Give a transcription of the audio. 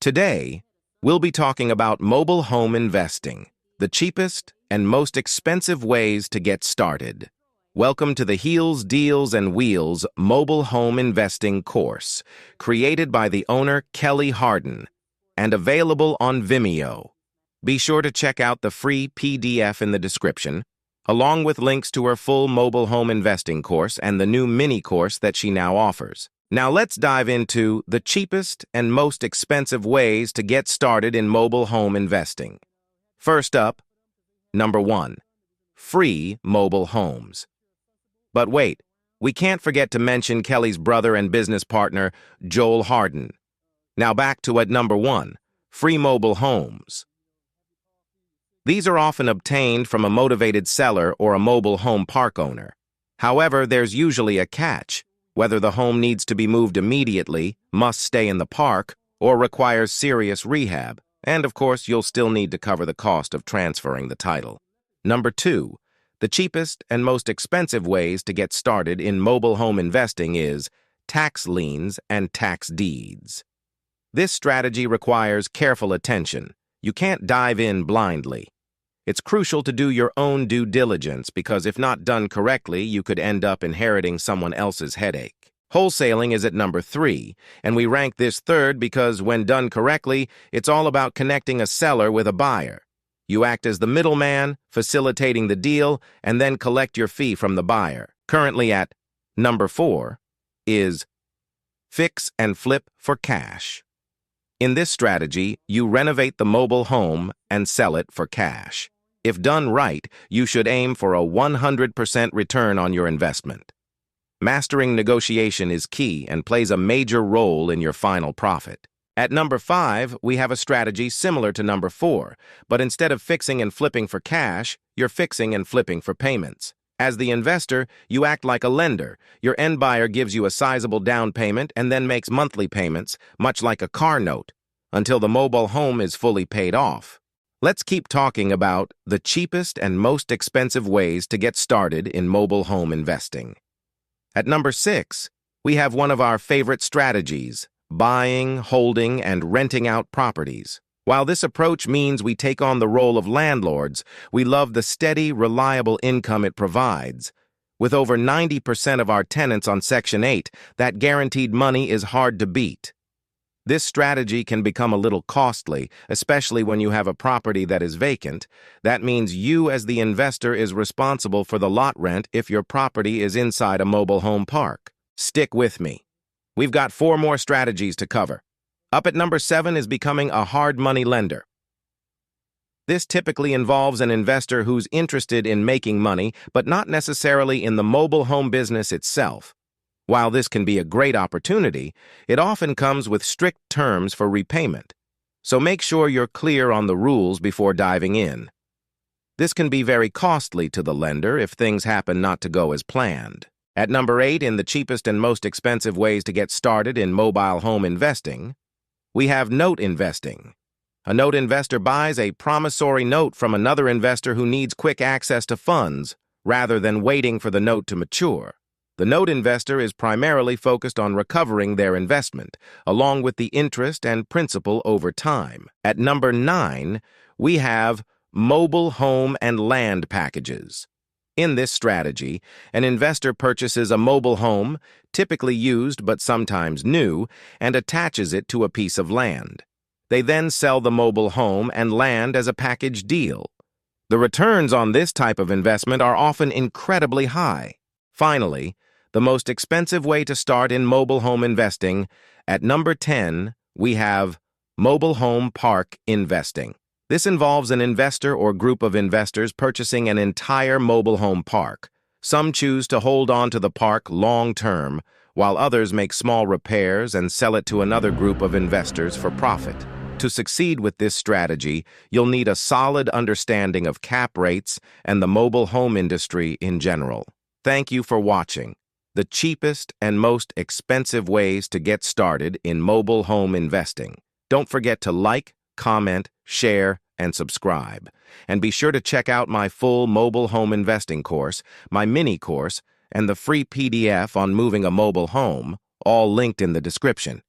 Today, we'll be talking about mobile home investing, the cheapest and most expensive ways to get started. Welcome to the Heels, Deals, and Wheels Mobile Home Investing course, created by the owner Kelly Harden and available on Vimeo. Be sure to check out the free PDF in the description, along with links to her full mobile home investing course and the new mini course that she now offers. Now let's dive into the cheapest and most expensive ways to get started in mobile home investing. First up, number 1, free mobile homes. But wait, we can't forget to mention Kelly's brother and business partner, Joel Harden. Now back to at number 1, free mobile homes. These are often obtained from a motivated seller or a mobile home park owner. However, there's usually a catch, whether the home needs to be moved immediately, must stay in the park, or requires serious rehab, and of course you'll still need to cover the cost of transferring the title. Number 2, the cheapest and most expensive ways to get started in mobile home investing is tax liens and tax deeds. This strategy requires careful attention. You can't dive in blindly. It's crucial to do your own due diligence because if not done correctly, you could end up inheriting someone else's headache. Wholesaling is at number 3, and we rank this third because when done correctly, it's all about connecting a seller with a buyer. You act as the middleman, facilitating the deal, and then collect your fee from the buyer. Currently at number 4 is fix and flip for cash. In this strategy, you renovate the mobile home and sell it for cash. If done right, you should aim for a 100% return on your investment. Mastering negotiation is key and plays a major role in your final profit. At number 5, we have a strategy similar to number 4, but instead of fixing and flipping for cash, you're fixing and flipping for payments. As the investor, you act like a lender. Your end buyer gives you a sizable down payment and then makes monthly payments, much like a car note, until the mobile home is fully paid off. Let's keep talking about the cheapest and most expensive ways to get started in mobile home investing. At number 6, we have one of our favorite strategies, buying, holding, and renting out properties. While this approach means we take on the role of landlords, we love the steady, reliable income it provides. With over 90% of our tenants on Section 8, that guaranteed money is hard to beat. This strategy can become a little costly, especially when you have a property that is vacant. That means you as the investor is responsible for the lot rent if your property is inside a mobile home park. Stick with me. We've got 4 more strategies to cover. Up at number 7 is becoming a hard money lender. This typically involves an investor who's interested in making money, but not necessarily in the mobile home business itself. While this can be a great opportunity, it often comes with strict terms for repayment. So make sure you're clear on the rules before diving in. This can be very costly to the lender if things happen not to go as planned. At number 8, in the cheapest and most expensive ways to get started in mobile home investing, we have note investing. A note investor buys a promissory note from another investor who needs quick access to funds, rather than waiting for the note to mature. The note investor is primarily focused on recovering their investment, along with the interest and principal over time. At number 9, we have mobile home and land packages. In this strategy, an investor purchases a mobile home, typically used but sometimes new, and attaches it to a piece of land. They then sell the mobile home and land as a package deal. The returns on this type of investment are often incredibly high. Finally, the most expensive way to start in mobile home investing, at number 10, we have mobile home park investing. This involves an investor or group of investors purchasing an entire mobile home park. Some choose to hold on to the park long-term, while others make small repairs and sell it to another group of investors for profit. To succeed with this strategy, you'll need a solid understanding of cap rates and the mobile home industry in general. Thank you for watching. The cheapest and most expensive ways to get started in mobile home investing. Don't forget to like, comment, share, and subscribe. And be sure to check out my full mobile home investing course, my mini course, and the free PDF on moving a mobile home, all linked in the description.